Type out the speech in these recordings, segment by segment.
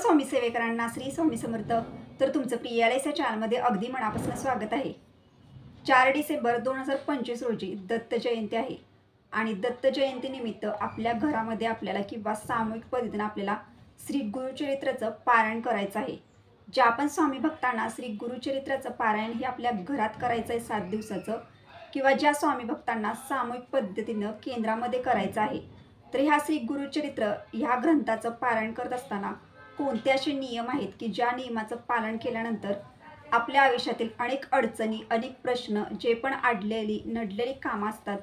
स्वामी सेवेकरांना श्री स्वामी समर्थ। तर तुमचं प्रियालयच्या चॅनलमध्ये अगदी मनापासून स्वागत आहे। 4 डिसेंबर 2025 रोजी दत्त जयंती आहे आणि दत्त जयंतीनिमित्त आपल्या घरामध्ये आपल्याला किंवा सामूहिक पद्धतीने आपल्याला श्री गुरुचरित्राचं पारायण करायचं आहे। ज्या पण स्वामी भक्तांना श्री गुरुचरित्राचं पारायण हे आपल्या घरात करायचं आहे 7 दिवसाचं, किंवा ज्या स्वामी भक्तांना सामूहिक पद्धतीनं केंद्रामध्ये करायचं आहे, तर ह्या श्री गुरुचरित्र ह्या ग्रंथाचं पारायण करत असताना कोणते असे नियम आहेत की ज्या नियमाचं पालन केल्यानंतर आपल्या आयुष्यातील अनेक अडचणी, अनेक प्रश्न, जे पण अडलेली नडलेली कामं असतात,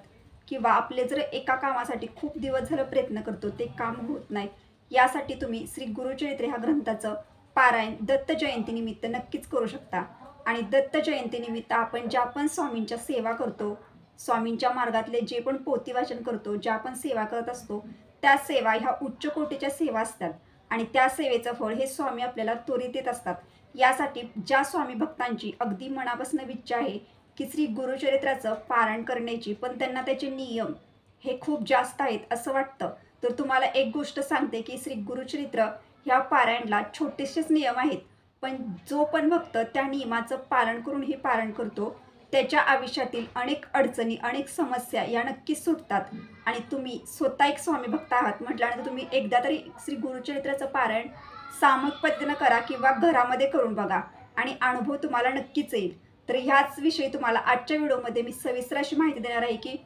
किंवा आपले जर एका कामासाठी खूप दिवस झालं प्रयत्न करतो ते काम होत नाही, यासाठी तुम्ही श्री गुरुचरित्र ह्या ग्रंथाचं पारायण दत्त जयंतीनिमित्त नक्कीच करू शकता। आणि दत्त जयंतीनिमित्त आपण ज्या पण स्वामींच्या सेवा करतो, स्वामींच्या मार्गातले जे पण पोथी वाचन करतो, ज्या पण सेवा करत असतो, त्या सेवा ह्या उच्च कोटीच्या सेवा असतात आणि त्या सेवेचं फळ हे स्वामी आपल्याला त्वरित देत असतात। यासाठी ज्या स्वामी भक्तांची अगदी मनापासून इच्छा आहे की श्री गुरुचरित्राचं पारायण करण्याची, पण त्यांना त्याचे नियम हे खूप जास्त आहेत असं वाटतं, तर तुम्हाला एक गोष्ट सांगते की श्री गुरुचरित्र ह्या पारायणला छोटेसेच नियम आहेत, पण जो पण भक्त त्या नियमाचं पालन करून हे पारायण करतो त्याच्या आयुष्यातील अनेक अडचणी, अनेक समस्या या नक्कीच सुटतात। आणि तुम्ही स्वतः एक स्वामी भक्त आहात म्हटल्यानंतर तुम्ही एकदा तरी श्री गुरुचरित्राचं पारायण सामूहिक पद्धतीनं करा किंवा घरामध्ये करून बघा आणि अनुभव तुम्हाला नक्कीच येईल। तर ह्याच विषयी तुम्हाला आजच्या व्हिडिओमध्ये मी सविस्तर अशी माहिती देणार आहे की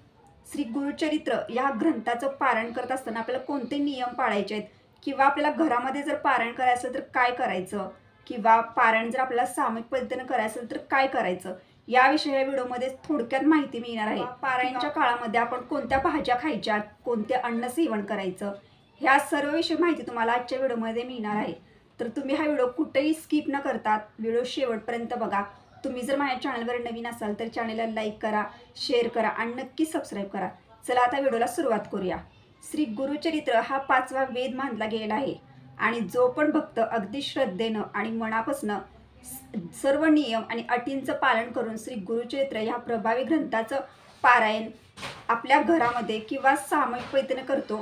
श्री गुरुचरित्र या ग्रंथाचं पारायण करत असताना आपल्याला कोणते नियम पाळायचे आहेत, किंवा आपल्याला घरामध्ये जर पारायण करायचं असेल तर काय करायचं, किंवा पारायण जर आपल्याला सामूहिक पद्धतीनं करायचं असेल तर काय करायचं, याविषयी या व्हिडिओमध्ये थोडक्यात माहिती मिळणार आहे। पारायणच्या काळामध्ये आपण कोणत्या भाज्या खायच्या, कोणते अन्न सेवन करायचं, ह्या सर्व विषयी माहिती तुम्हाला आजच्या व्हिडिओमध्ये मिळणार आहे। तर तुम्ही हा व्हिडिओ कुठेही स्किप न करता व्हिडिओ शेवटपर्यंत बघा। तुम्ही जर माझ्या चॅनलवर नवीन असाल तर चॅनलला लाईक करा, शेअर करा आणि नक्की सबस्क्राईब करा। चला आता व्हिडिओला सुरुवात करूया। श्री गुरुचरित्र हा 5वा वेद मानला गेलेला आहे आणि जो पण भक्त अगदी श्रद्धेनं आणि मनापासून सर्व नियम आणि अटींचं पालन करून श्री गुरुचरित्र ह्या प्रभावी ग्रंथाचं पारायण आपल्या घरामध्ये किंवा सामूहिक पद्धतीने करतो,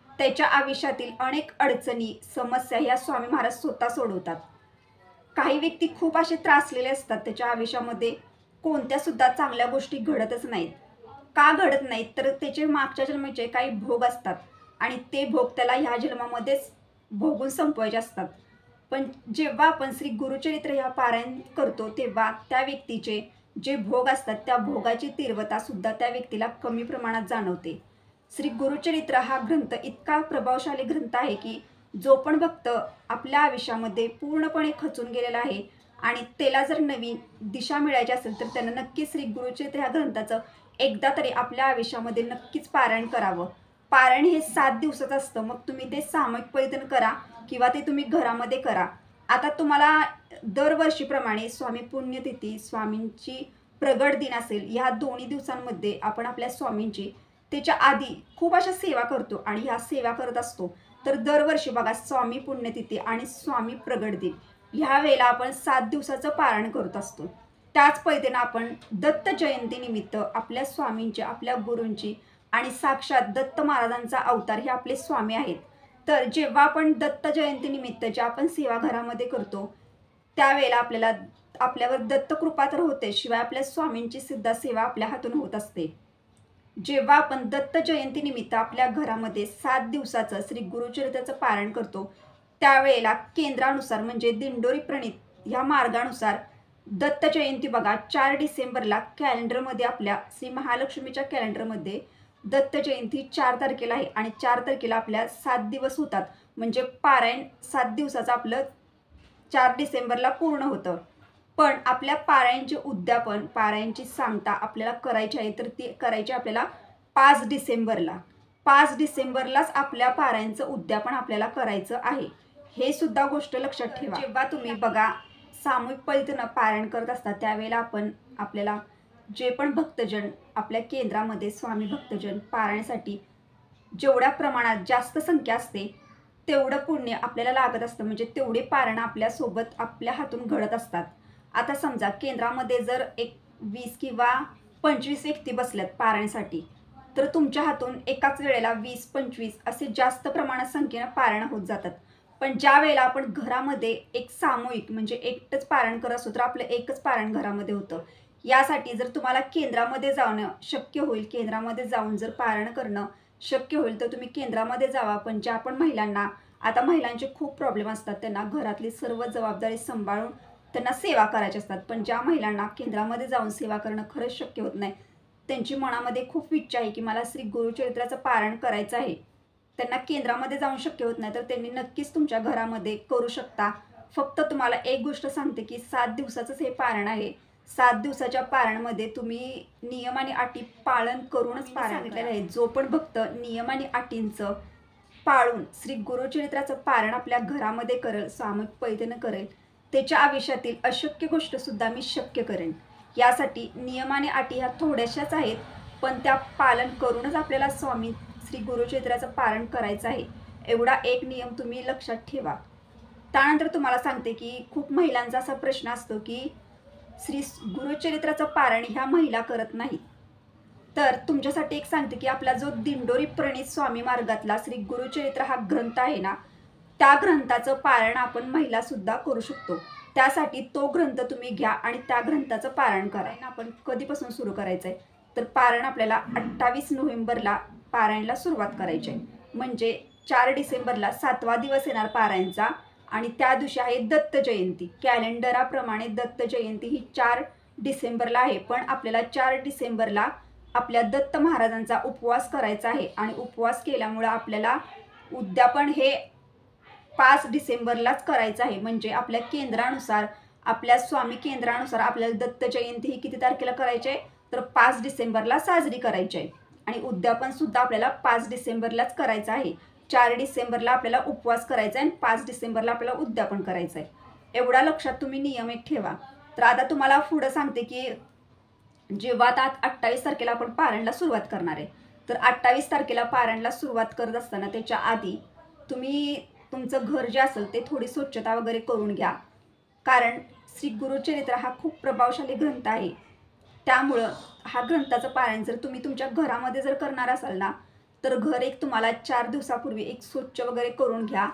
त्याच्या आयुष्यातील अनेक अडचणी, समस्या ह्या स्वामी महाराज स्वतः सोडवतात। काही व्यक्ती खूप असे त्रासलेले असतात, त्याच्या आयुष्यामध्ये कोणत्या सुद्धा चांगल्या गोष्टी घडतच नाहीत। का घडत नाहीत तर त्याचे मागच्या जन्माचे काही भोग असतात आणि ते भोग त्याला ह्या जन्मामध्येच भोगून संपवायचे असतात। पण जेव्हा आपण श्री गुरुचरित्र ह्या पारायण करतो तेव्हा त्या व्यक्तीचे जे भोग असतात त्या भोगाची तीव्रता सुद्धा त्या व्यक्तीला कमी प्रमाणात जाणवते। श्री गुरुचरित्र हा ग्रंथ इतका प्रभावशाली ग्रंथ आहे की जो पण भक्त आपल्या आयुष्यामध्ये पूर्णपणे खचून गेलेला आहे आणि त्याला जर नवीन दिशा मिळायची असेल तर त्यानं नक्कीच श्री गुरुचरित्र ह्या ग्रंथाचं एकदा तरी आपल्या आयुष्यामध्ये नक्कीच पारायण करावं। पारायण हे 7 दिवसाचं असतं, मग तुम्ही ते सामूहिक पद्धतीनं करा किंवा ते तुम्ही घरामध्ये करा। आता तुम्हाला दरवर्षीप्रमाणे स्वामी पुण्यतिथी, स्वामींची प्रगट दिन असेल, ह्या दोन्ही दिवसांमध्ये आपण आपल्या स्वामींची त्याच्या आधी खूप अशा सेवा करतो आणि ह्या सेवा करत असतो। तर दरवर्षी बघा स्वामी पुण्यतिथी आणि स्वामी प्रगट दिन ह्या वेळेला आपण 7 दिवसाचं पारायण करत असतो। त्याच पद्धतीनं आपण दत्त जयंतीनिमित्त आपल्या स्वामींची, आपल्या गुरूंची आणि साक्षात दत्त महाराजांचा अवतार हे आपले स्वामी आहेत। तर जेव्हा आपण दत्त जयंतीनिमित्त ज्या आपण सेवा घरामध्ये करतो त्यावेळेला आपल्यावर दत्त कृपा तर होते, शिवाय आपल्या स्वामींची सुद्धा सेवा आपल्या हातून होत असते। जेव्हा आपण दत्त जयंतीनिमित्त आपल्या घरामध्ये 7 दिवसाचं श्री गुरुचरित्राचं पारायण करतो त्यावेळेला केंद्रानुसार म्हणजे दिंडोरी प्रणित ह्या मार्गानुसार दत्त जयंती बघा 4 डिसेंबरला कॅलेंडरमध्ये, आपल्या श्री महालक्ष्मीच्या कॅलेंडरमध्ये दत्त जयंती 4 तारखेला आहे आणि 4 तारखेला आपल्या 7 दिवस होतात, म्हणजे पारायण 7 दिवसाचं आपलं 4 डिसेंबरला पूर्ण होतं। पण आपल्या पारायणचे उद्यापन, पारायणची सांगता आपल्याला करायची आहे तर ती करायची आपल्याला 5 डिसेंबरला। 5 डिसेंबरलाच आपल्या पारायणचं उद्यापन आपल्याला करायचं आहे, हे सुद्धा गोष्ट लक्षात ठेवा। जेव्हा तुम्ही बघा सामूहिक पद्धतीनं पारायण करत असता त्यावेळेला आपल्याला जे पण भक्तजन आपल्या केंद्रामध्ये, स्वामी भक्तजन पारायणासाठी जेवढ्या प्रमाणात जास्त संख्या असते तेवढं पुण्य आपल्याला लागत असतं, म्हणजे तेवढे पारायण आपल्यासोबत आपल्या हातून घडत असतात। आता समजा केंद्रामध्ये जर एक 20 किंवा 25 व्यक्ती बसल्यात पारायणासाठी, तर तुमच्या हातून एकाच वेळेला 20-25 असे जास्त प्रमाणात संख्येनं पारायण होत जातात। पण ज्या वेळेला आपण घरामध्ये एक सामूहिक म्हणजे एकटंच पारायण करत असतो तर आपलं एकच पारायण घरामध्ये होतं. यासाठी जर तुम्हाला केंद्रामध्ये जाणं शक्य होईल, केंद्रामध्ये जाऊन जर पारायण करणं शक्य होईल तर तुम्ही केंद्रामध्ये जावा. पण ज्या पण महिलांना, आता महिलांचे खूप प्रॉब्लेम असतात, त्यांना घरातली सर्व जबाबदारी सांभाळून त्यांना सेवा करायची असतात, पण ज्या महिलांना केंद्रामध्ये जाऊन सेवा करणं खरंच शक्य होत नाही, त्यांची मनामध्ये खूप इच्छा आहे की मला श्री गुरुचरित्राचं पारायण करायचं आहे, त्यांना केंद्रामध्ये जाऊन शक्य होत नाही, तर त्यांनी नक्कीच तुमच्या घरामध्ये करू शकता. फक्त तुम्हाला एक गोष्ट सांगते की 7 दिवसाचंच हे पारायण आहे. 7 दिवसाच्या पारायणामध्ये तुम्ही नियम आणि अटी पालन करूनच पारायण सांगितलेलं आहे. जो पण भक्त नियम आणि अटींचं पाळून श्री गुरुचरित्राचं पारायण आपल्या घरामध्ये करेल, सामूहिक पद्धतीनं करेल, त्याच्या आयुष्यातील अशक्य गोष्टसुद्धा मी शक्य करेन. यासाठी नियम आणि अटी ह्या थोड्याशाच आहेत, पण त्या पालन करूनच आपल्याला स्वामी श्री गुरुचरित्राचं पारायण करायचं आहे. एवढा एक नियम तुम्ही लक्षात ठेवा. त्यानंतर तुम्हाला सांगते की खूप महिलांचा असा प्रश्न असतो की श्री गुरुचरित्राचं पारायण ह्या महिला करत नाहीत. तर तुमच्यासाठी एक सांगते की आपला जो दिंडोरी प्रणीत स्वामी मार्गातला श्री गुरुचरित्र हा ग्रंथ आहे ना, त्या ग्रंथाचं पारायण आपण महिला सुद्धा करू शकतो. त्यासाठी तो ग्रंथ तुम्ही घ्या आणि त्या ग्रंथाचं पारायण करा. आपण कधीपासून सुरू करायचं आहे, तर पारायण आपल्याला 28 नोव्हेंबरला पारायणला सुरुवात करायची आहे. म्हणजे 4 डिसेंबरला 7वा दिवस येणार पारायणचा आणि त्या दिवशी आहे दत्त जयंती. कॅलेंडराप्रमाणे दत्त जयंती ही 4 डिसेंबरला आहे, पण आपल्याला 4 डिसेंबरला आपल्या दत्त महाराजांचा उपवास करायचा आहे आणि उपवास केल्यामुळं आपल्याला उद्यापन हे 5 डिसेंबरलाच करायचं आहे. म्हणजे आपल्या केंद्रानुसार, आपल्या स्वामी केंद्रानुसार आपल्याला दत्त जयंती ही किती तारखेला करायची आहे, तर 5 डिसेंबरला साजरी करायची आहे आणि उद्यापन सुद्धा आपल्याला 5 डिसेंबरलाच करायचं आहे. 4 डिसेंबरला आपल्याला उपवास करायचा आहे आणि 5 डिसेंबरला आपल्याला उद्यापन करायचं आहे. एवढा लक्षात तुम्ही नियम एक ठेवा. तर आता तुम्हाला पुढं सांगते की जेव्हा आता 28 तारखेला आपण पारायणला सुरुवात करणार आहे, तर 28 तारखेला पारायणला सुरुवात करत असताना त्याच्या आधी तुम्ही तुमचं घर जे असेल ते थोडी स्वच्छता वगैरे करून घ्या. कारण श्री गुरुचरित्र हा खूप प्रभावशाली ग्रंथ आहे. त्यामुळं हा ग्रंथाचं पारायण जर तुम्ही तुमच्या घरामध्ये जर करणार असाल ना, तर घर एक तुम्हाला 4 दिवसापूर्वी एक स्वच्छ वगैरे करून घ्या.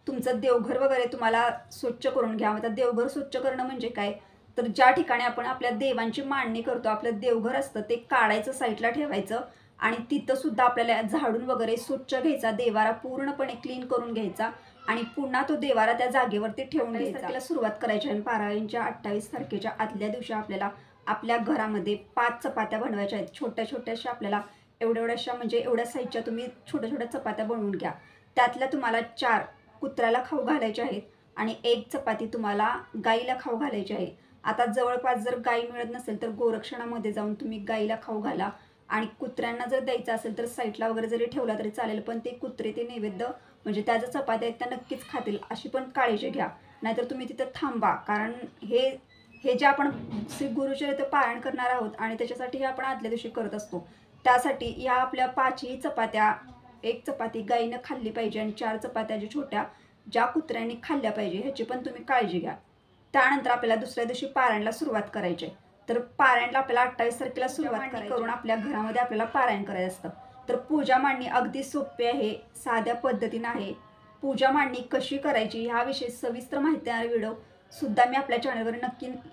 तुमचं देवघर वगैरे तुम्हाला स्वच्छ करून घ्या. आता देवघर स्वच्छ करणं म्हणजे काय, तर ज्या ठिकाणी आपण आपल्या देवांची मांडणी करतो, आपलं देवघर असतं ते काढायचं, साईडला ठेवायचं आणि तिथं सुद्धा आपल्याला झाडून वगैरे स्वच्छ घ्यायचा, देवारा पूर्णपणे क्लीन करून घ्यायचा आणि पुन्हा तो देवारा त्या जागेवरती ठेवून घ्यायचा. तारखेला सुरुवात करायची आणि पारायणच्या 28 तारखेच्या आदल्या दिवशी आपल्याला आपल्या घरामध्ये 5 चपात्या बनवायच्या आहेत. छोट्या छोट्याशा आपल्याला एवढ्याशा म्हणजे एवढ्या साईजच्या तुम्ही छोट्या छोट्या चपात्या बनवून घ्या. त्यातल्या तुम्हाला 4 कुत्र्याला खाऊ घालायच्या आहेत आणि 1 चपाती तुम्हाला गाईला खाऊ घालायची आहे. आता जवळपास जर गाई मिळत नसेल तर गोरक्षणामध्ये जाऊन तुम्ही गाईला खाऊ घाला आणि कुत्र्यांना जर द्यायचं असेल तर साईडला वगैरे जरी ठेवला तरी चालेल, पण ते कुत्रे ते नैवेद्य म्हणजे त्या ज्या चपात्या आहेत त्या नक्कीच खातील अशी पण काळजी घ्या. नाहीतर तुम्ही तिथं थांबा, कारण हे जे आपण श्री गुरुचरित्र पारायण करणार आहोत आणि त्याच्यासाठी हे आपण आदल्या दिवशी करत असतो. त्यासाठी या आपल्या 5ही चपात्या, 1 चपाती गाईनं खाल्ली पाहिजे आणि 4 चपात्या ज्या छोट्या ज्या कुत्र्यांनी खाल्ल्या पाहिजे ह्याची पण तुम्ही काळजी घ्या. त्यानंतर आपल्याला दुसऱ्या दिवशी पारायणला सुरुवात करायची आहे. तर पारायणला आपल्याला 28 तारखेला सुरुवात करून आपल्या घरामध्ये आपल्याला पारायण करायचं असतं. तर पूजा मांडणी अगदी सोपी आहे, साध्या पद्धतीनं आहे. पूजा मांडणी कशी करायची ह्याविषयी सविस्तर माहिती देणारा व्हिडिओ सुद्धा मी आपल्या चॅनलवर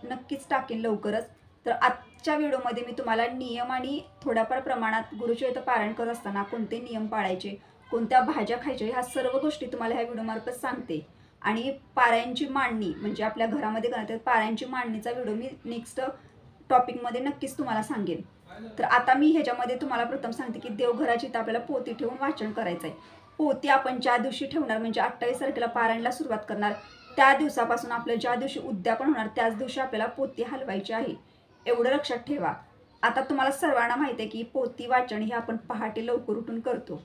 नक्कीच टाकेन लवकरच. तर आजच्या व्हिडिओमध्ये मी तुम्हाला नियम आणि थोड्याफार प्रमाणात गुरुचरित्र पारायण करत असताना कोणते नियम पाळायचे, कोणत्या भाज्या खायच्या, ह्या सर्व गोष्टी तुम्हाला ह्या व्हिडिओमार्फत सांगते. आणि पारायणची मांडणी म्हणजे आपल्या घरामध्ये करण्यात पारायणची मांडणीचा व्हिडिओ मी नेक्स्ट टॉपिकमध्ये नक्कीच तुम्हाला सांगेन. तर आता मी ह्याच्यामध्ये तुम्हाला प्रथम सांगते की देवघराची इथं आपल्याला पोती ठेवून वाचन करायचं आहे. पोती आपण ज्या दिवशी ठेवणार म्हणजे 28 तारखेला पारायणला सुरुवात करणार त्या दिवसापासून आपलं ज्या दिवशी उद्यापन होणार त्याच दिवशी आपल्याला पोती हलवायची आहे. एवढं लक्षात ठेवा. आता तुम्हाला सर्वांना माहिती आहे की पोती वाचन हे आपण पहाटे लवकर उठून करतो.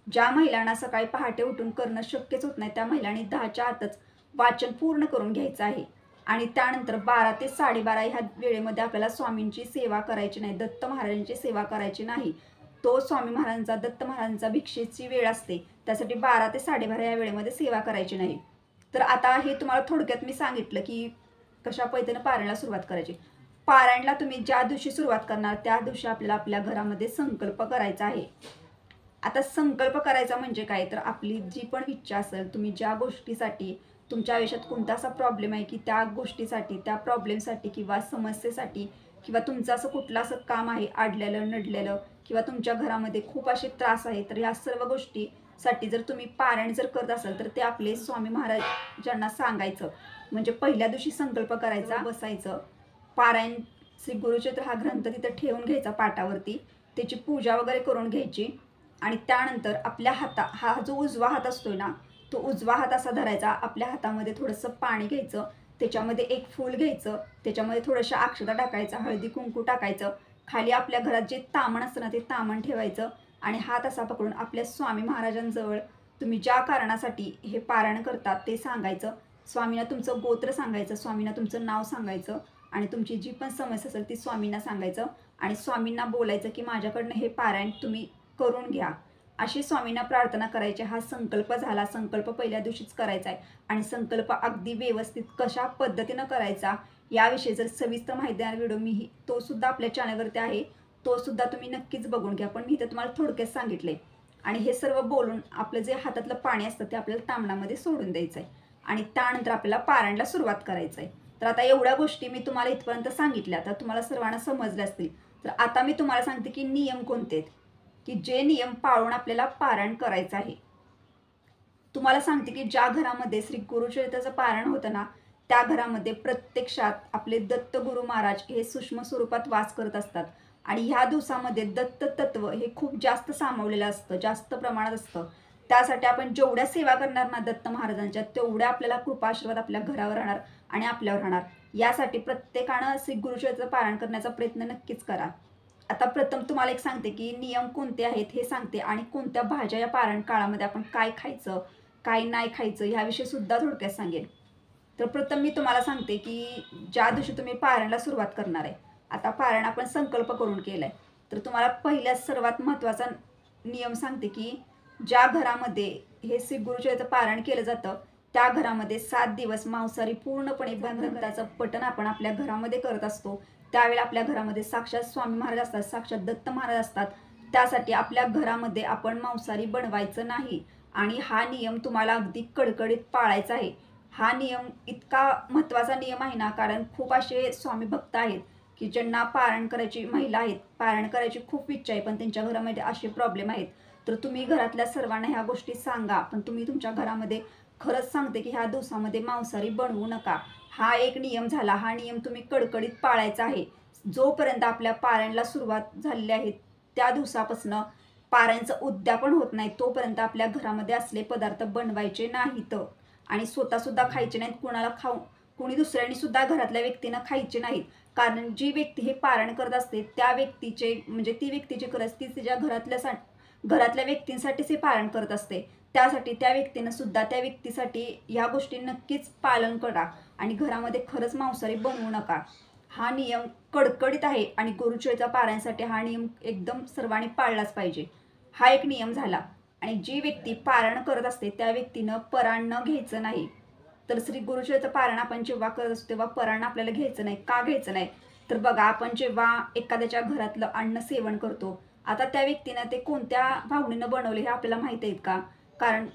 ज्या महिलांना सकाळी पहाटे उठून करणं शक्यच होत नाही त्या महिलांनी 10च्या आतच वाचन पूर्ण करून घ्यायचं आहे. आणि त्यानंतर 12 ते 12:30 ह्या वेळेमध्ये आपल्याला स्वामींची सेवा करायची नाही, दत्त महाराजांची सेवा करायची नाही. तो स्वामी महाराजांचा, दत्त महाराजांचा भिक्षेची वेळ असते, त्यासाठी 12 ते 12:30 या वेळेमध्ये सेवा करायची नाही. तर आता हे तुम्हाला थोडक्यात मी सांगितलं की कशा पद्धतीनं पारायणला सुरुवात करायची. पारायणला तुम्ही ज्या दिवशी सुरुवात करणार त्या दिवशी आपल्याला आपल्या घरामध्ये संकल्प करायचा आहे. आता संकल्प करायचा म्हणजे काय, तर आपली जी पण इच्छा असेल, तुम्ही ज्या गोष्टीसाठी तुमच्या आयुष्यात कोणता असा प्रॉब्लेम आहे की त्या गोष्टीसाठी, त्या प्रॉब्लेमसाठी किंवा समस्येसाठी किंवा तुमचं असं कुठलं असं काम आहे अडलेलं नडलेलं किंवा तुमच्या घरामध्ये खूप असे त्रास आहेत, तर ह्या सर्व गोष्टीसाठी जर तुम्ही पारायण जर करत असाल तर ते आपले स्वामी महाराजांना सांगायचं. म्हणजे पहिल्या दिवशी संकल्प करायचा, बसायचं, पारायण श्री गुरुचरित्र हा ग्रंथ तिथं ठेवून घ्यायचा पाटावरती, त्याची पूजा वगैरे करून घ्यायची आणि त्यानंतर आपल्या हा जो उजवा हात असतोय ना, तो उजवा हात असा धरायचा. आपल्या हातामध्ये थोडंसं पाणी घ्यायचं, त्याच्यामध्ये एक फूल घ्यायचं, त्याच्यामध्ये थोड्याशा अक्षता टाकायचा, हळदी कुंकू टाकायचं, खाली आपल्या घरात जे तामण असतं ना ते तामण ठेवायचं आणि हात असा पकडून आपल्या स्वामी महाराजांजवळ तुम्ही ज्या कारणासाठी हे पारायण करतात ते सांगायचं. स्वामींना तुमचं गोत्र सांगायचं, स्वामींना तुमचं नाव सांगायचं आणि तुमची जी पण समस्या असेल ती स्वामींना सांगायचं आणि स्वामींना बोलायचं की माझ्याकडनं हे पारायण तुम्ही करून घ्या, अशी स्वामींना प्रार्थना करायची. हा संकल्प झाला. संकल्प पहिल्या दिवशीच करायचा आहे आणि संकल्प अगदी व्यवस्थित कशा पद्धतीनं करायचा याविषयी जर सविस्तर माहिती देणारा व्हिडिओ तो सुद्धा आपल्या चॅनलवरती आहे, तो सुद्धा तुम्ही नक्कीच बघून घ्या. पण मी इथं तुम्हाला थोडक्यात सांगितले आणि हे सर्व बोलून आपलं जे हातातलं पाणी असतं ते आपल्याला तांबणामध्ये सोडून द्यायचं आहे आणि त्यानंतर आपल्याला पारायणाला सुरुवात करायचं आहे. तर आता एवढ्या गोष्टी मी तुम्हाला इथपर्यंत सांगितल्या, तर तुम्हाला सर्वांना समजल्या असतील. तर आता मी तुम्हाला सांगते की नियम कोणते आहेत, की जे नियम पाळून आपल्याला पारायण करायचं आहे. तुम्हाला सांगते की ज्या घरामध्ये श्री गुरुचरित्राचं पारायण होतं ना, त्या घरामध्ये प्रत्यक्षात आपले दत्त गुरु महाराज हे सूक्ष्म स्वरूपात वास करत असतात आणि ह्या दिवसामध्ये दत्त तत्व हे खूप जास्त सामावलेलं असतं, जास्त प्रमाणात असतं. त्यासाठी आपण जेवढ्या सेवा करणार ना दत्त महाराजांच्या, तेवढ्या आपल्याला कृपा आशीर्वाद आपल्या घरावर राहणार आणि आपल्यावर राहणार. यासाठी प्रत्येकानं श्री गुरुचरित्राचं पारायण करण्याचा प्रयत्न नक्कीच करा. आता प्रथम तुम्हाला एक सांगते की नियम कोणते आहेत हे सांगते आणि कोणत्या भाज्या या पारायण काळामध्ये आपण काय खायचं, काय नाही खायचं ह्याविषयी सुद्धा थोडक्यात सांगेन. तर प्रथम मी तुम्हाला सांगते की ज्या दिवशी तुम्ही पारायणाला सुरुवात करणार आहे, आता पारायण आपण संकल्प करून केलाय, तर तुम्हाला पहिल्या सर्वात महत्त्वाचा नियम सांगते की ज्या घरामध्ये हे श्री गुरुचरित्र पारायण केलं जातं त्या घरामध्ये 7 दिवस मांसाहारी पूर्णपणे बंद. ग्रंथाचं पठण आपण आपल्या घरामध्ये करत असतो, त्यावेळेला आपल्या घरामध्ये साक्षात स्वामी महाराज असतात, साक्षात दत्त महाराज असतात. त्यासाठी आपल्या घरामध्ये आपण मांसाहारी बनवायचं नाही आणि हा नियम तुम्हाला अगदी कडकडीत पाळायचा आहे. हा नियम इतका महत्त्वाचा नियम आहे ना, कारण खूप असे स्वामी भक्त आहेत की ज्यांना पारायण करायची, महिला आहेत, पारायण करायची खूप इच्छा आहे पण त्यांच्या घरामध्ये असे प्रॉब्लेम आहेत. तर तुम्ही घरातल्या सर्वांना ह्या गोष्टी सांगा, पण तुम्ही तुमच्या घरामध्ये खरंच सांगते की ह्या दिवसामध्ये मांसाहारी बनवू नका. हा एक नियम झाला. हा नियम तुम्ही कडकडीत पाळायचा आहे. जोपर्यंत आपल्या पारायणाला सुरुवात झालेली आहे त्या दिवसापासून पारायणचं उद्यापन होत नाही तोपर्यंत आपल्या घरामध्ये असले पदार्थ बनवायचे नाहीत आणि स्वतःसुद्धा खायचे नाहीत. कोणी दुसऱ्यांनी सुद्धा घरातल्या व्यक्तीनं खायचे नाहीत. कारण जी व्यक्ती हे पारायण करत असते त्या व्यक्तीचे म्हणजे ती व्यक्तीची गरज ती तिच्या घरातल्या व्यक्तींसाठीच हे पारायण करत असते. त्यासाठी त्या व्यक्तीनं सुद्धा त्या व्यक्तीसाठी या गोष्टी नक्कीच पालन करा आणि घरामध्ये खरंच मांसाहारी बनवू नका. हा नियम कडकडीत आहे आणि गुरुचरित्र पारायणासाठी हा नियम एकदम सर्वांनी पाळलाच पाहिजे. हा एक नियम झाला. आणि जी व्यक्ती पारायण करत असते त्या व्यक्तीनं पराण न घ्यायचं नाही. तर श्री गुरुचरित्र पारायण आपण जेव्हा करत असतो तेव्हा पराण आपल्याला घ्यायचं नाही. का घ्यायचं नाही, तर बघा आपण जेव्हा एखाद्याच्या घरातलं अन्न सेवन करतो, आता त्या व्यक्तीनं ते कोणत्या भावनेनं बनवले हे आपल्याला माहीत आहेत का? कारण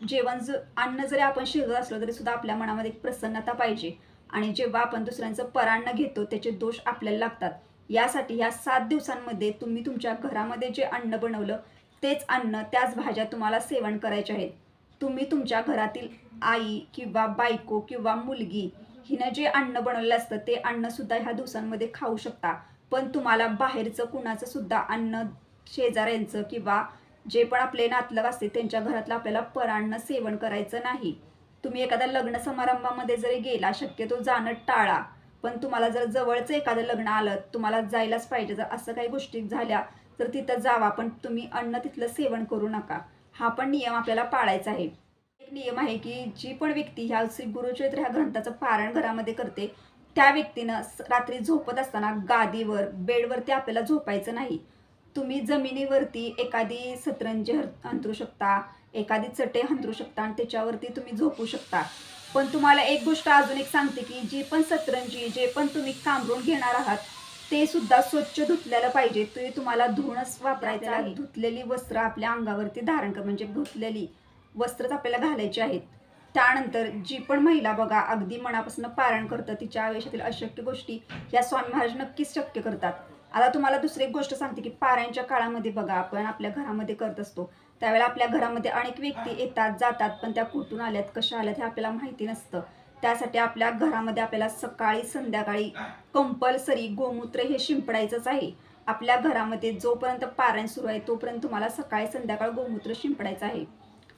अन्न जरी आपण शिजवत असलो तरी सुद्धा आपल्या मनामध्ये एक प्रसन्नता पाहिजे आणि जेव्हा आपण दुसऱ्यांचं परान्न घेतो त्याचे दोष आपल्याला लागतात. यासाठी ह्या 7 दिवसांमध्ये तुम्ही तुमच्या घरामध्ये जे अन्न बनवलं तेच अन्न, त्याच भाज्या तुम्हाला सेवन करायच्या आहेत. तुम्ही तुमच्या घरातील आई किंवा बायको किंवा मुलगी हिनं जे अन्न बनवलेलं असतं ते अन्नसुद्धा ह्या दिवसांमध्ये खाऊ शकता. पण तुम्हाला बाहेरचं कुणाचं सुद्धा अन्न, शेजाऱ्यांचं किंवा जे पण आपले नातलग असते त्यांच्या घरातलं आपल्याला परान्न सेवन करायचं नाही. तुम्ही एखाद्या लग्न समारंभामध्ये जरी गेला, शक्यतो जाणं टाळा. पण तुम्हाला जर जवळचं एखादं लग्न आलं, तुम्हाला जायलाच पाहिजे, जर असं काही गोष्टी झाल्या तर तिथं जावा, पण तुम्ही अन्न तिथलं सेवन करू नका. हा पण नियम आपल्याला पाळायचा आहे. एक नियम आहे की जी पण व्यक्ती ह्या श्री गुरुचरित्र ह्या ग्रंथाचं पारायण घरामध्ये करते त्या व्यक्तीनं रात्री झोपत असताना गादीवर, बेडवरती आपल्याला झोपायचं नाही. तुम्ही जमिनीवरती एखादी सतरंजी अंथरू शकता, एखादी चटई अंथरू शकता आणि त्याच्यावरती तुम्ही झोपू शकता. पण तुम्हाला एक गोष्ट अजून एक सांगते की जी पण सतरंजी, जे पण तुम्ही कांबरून घेणार आहात ते सुद्धा स्वच्छ धुतलेलं पाहिजे. ते तुम्हाला धुवूनच वापरायचं आहे. धुतलेली वस्त्र आपल्या अंगावरती धारण कर, म्हणजे धुतलेली वस्त्रच आपल्याला घालायची आहेत. त्यानंतर जी पण महिला बघा अगदी मनापासून पारायण करतं, तिच्या आयुष्यातील अशक्य गोष्टी या स्वामी महाराज नक्कीच शक्य करतात. आता तुम्हाला दुसरी एक गोष्ट सांगते की पारायणच्या काळामध्ये बघा आपण आपल्या घरामध्ये करत असतो, त्यावेळेला आपल्या घरामध्ये अनेक व्यक्ती येतात जातात, पण त्या कुठून आल्यात कशा आल्यात हे आपल्याला माहिती नसतं. त्यासाठी आपल्या घरामध्ये आपल्याला सकाळी संध्याकाळी कंपल्सरी गोमूत्र हे शिंपडायचंच आहे. आपल्या घरामध्ये जोपर्यंत पारायण सुरू आहे तोपर्यंत तुम्हाला सकाळी संध्याकाळ गोमूत्र शिंपडायचं आहे.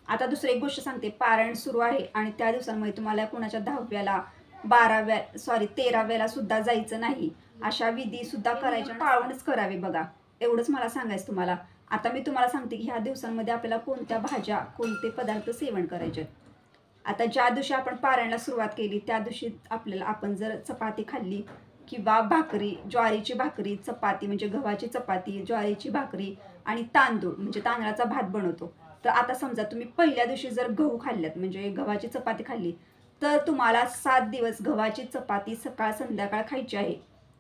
आता दुसरी एक गोष्ट सांगते, पारायण सुरू आहे आणि त्या दिवसांमध्ये तुम्हाला कोणाच्या 10व्याला 13व्याला सुद्धा जायचं नाही. अशा विधी सुद्धा करायच्या, पाळूनच करावे बघा. एवढंच मला सांगायचं तुम्हाला. आता मी तुम्हाला सांगते की ह्या दिवसांमध्ये आपल्याला कोणत्या भाज्या कोणते पदार्थ सेवन करायचे. आता ज्या दिवशी आपण पारायणाला सुरुवात केली त्या दिवशी आपण जर चपाती खाल्ली किंवा भाकरी, ज्वारीची भाकरी, चपाती म्हणजे गव्हाची चपाती, ज्वारीची भाकरी आणि तांदूळ म्हणजे तांदळाचा भात बनवतो. तर आता समजा तुम्ही पहिल्या दिवशी जर गहू खाल्ल्यात म्हणजे गव्हाची चपाती खाल्ली, तर तुम्हाला 7 दिवस गव्हाची चपाती सकाळ संध्याकाळ खायची आहे.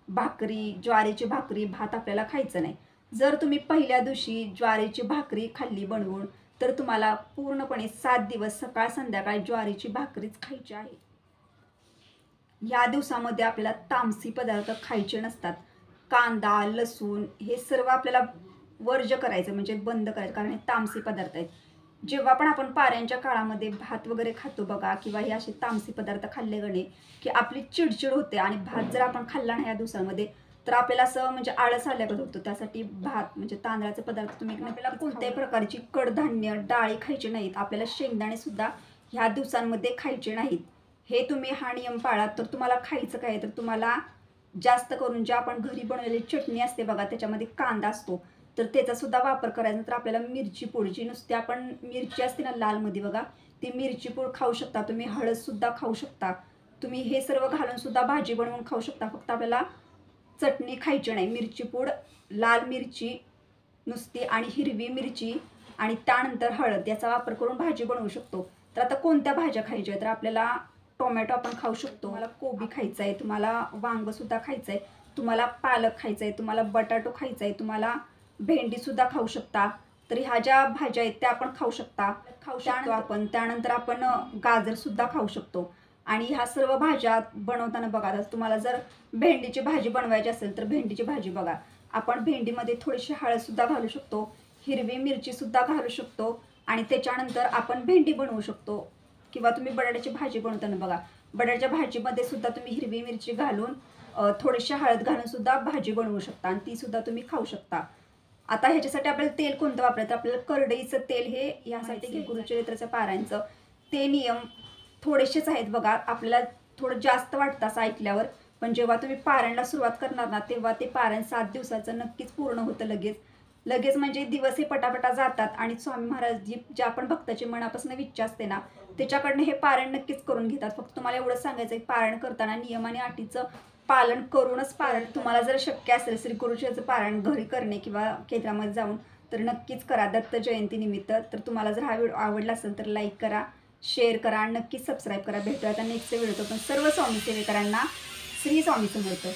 भाकरी, ज्वारीची भाकरी, भात आपल्याला खायचं नाही. जर तुम्ही पहिल्या दिवशी ज्वारीची भाकरी खाल्ली बनवून, तर तुम्हाला पूर्णपणे 7 दिवस सकाळ संध्याकाळ ज्वारीची भाकरीच खायची आहे. या दिवसामध्ये आपल्याला तामसी पदार्थ खायचे नसतात. कांदा, लसूण हे सर्व आपल्याला वर्ज्य करायचं म्हणजे बंद करायचं, कारण हे तामसी पदार्थ आहेत. जेव्हा पण आपण पारायणच्या काळामध्ये भात वगैरे खातो बघा किंवा हे असे तामसी पदार्थ खाल्ले गणे की आपली चिडचिड होते, आणि भात जर आपण खाल्ला नाही या दिवसामध्ये तर आपल्याला असं म्हणजे आळस आल्यागत होतं. त्यासाठी भात म्हणजे तांदळाचे पदार्थ तुम्ही आपल्याला कोणत्याही प्रकारची कडधान्य डाळी खायची नाहीत. आपल्याला शेंगदाणे सुद्धा ह्या दिवसांमध्ये खायचे नाहीत. हे तुम्ही हा नियम पाळात तर तुम्हाला खायचं काय, तर तुम्हाला जास्त करून जे आपण घरी बनवलेली चटणी असते बघा त्याच्यामध्ये कांदा असतो, तर त्याचा सुद्धा वापर करायचा. तर आपल्याला मिरची पूड जी नुसती आपण मिरची असते ना लालमध्ये बघा, ती मिरची पूड खाऊ शकता तुम्ही. हळद सुद्धा खाऊ शकता तुम्ही. हे सर्व घालून सुद्धा भाजी बनवून खाऊ शकता. फक्त आपल्याला चटणी खायची नाही. मिरची पूड, लाल मिरची नुसती आणि हिरवी मिरची आणि त्यानंतर हळद याचा वापर करून भाजी बनवू शकतो. तर आता कोणत्या भाज्या खायच्या, तर आपल्याला टोमॅटो आपण खाऊ शकतो, तुम्हाला कोबी खायचा आहे, तुम्हाला वांगंसुद्धा खायचं आहे, तुम्हाला पालक खायचं आहे, तुम्हाला बटाटो खायचा आहे, तुम्हाला भेंडीसुद्धा खाऊ शकता. तर ह्या ज्या भाज्या आहेत त्या आपण खाऊ शकतो आपण. त्यानंतर आपण गाजरसुद्धा खाऊ शकतो. आणि ह्या सर्व भाज्या बनवताना बघा, तुम्हाला जर भेंडीची भाजी बनवायची असेल तर भेंडीची भाजी बघा, आपण भेंडीमध्ये थोडीशी हळदसुद्धा घालू शकतो, हिरवी मिरचीसुद्धा घालू शकतो आणि त्याच्यानंतर आपण भेंडी बनवू शकतो. किंवा तुम्ही बटाट्याची भाजी बनवताना बघा, बटाट्याच्या भाजीमध्ये सुद्धा तुम्ही हिरवी मिरची घालून थोडीशी हळद घालून सुद्धा भाजी बनवू शकता आणि ती सुद्धा तुम्ही खाऊ शकता. आता ह्याच्यासाठी आपल्याला तेल कोणतं वापरायचं, आपल्याला करडईचं तेल हे यासाठी घे. गुरुचरित्राचं पारायणचं ते नियम थोडेसेच आहेत बघा, आपल्याला थोडं जास्त वाटतं असं ऐकल्यावर, पण जेव्हा तुम्ही पारायणला सुरुवात करणार ना तेव्हा ते पारायण 7 दिवसाचं नक्कीच पूर्ण होतं. लगेच म्हणजे दिवस हे पटापटा जातात आणि स्वामी महाराज जी ज्या आपण भक्ताची मनापासून इच्छा असते ना त्याच्याकडनं हे पारायण नक्कीच करून घेतात. फक्त तुम्हाला एवढंच सांगायचं आहे, पारायण करताना नियम आणि अटीचं पालन करूनच पारायण. तुम्हाला जर शक्य असेल श्री गुरुचरित्राचं पारायण घरी करणे किंवा केंद्रामध्ये जाऊन तर नक्कीच करा दत्त जयंती निमित्त. तर तुम्हाला जर हा व्हिडिओ आवडला असेल तर लाईक करा, शेअर करा आणि नक्कीच सबस्क्राईब करा. भेटूया आता नेक्स्ट व्हिडिओ. पण सर्व स्वामी सेवेकरांना श्री स्वामी समर्थ.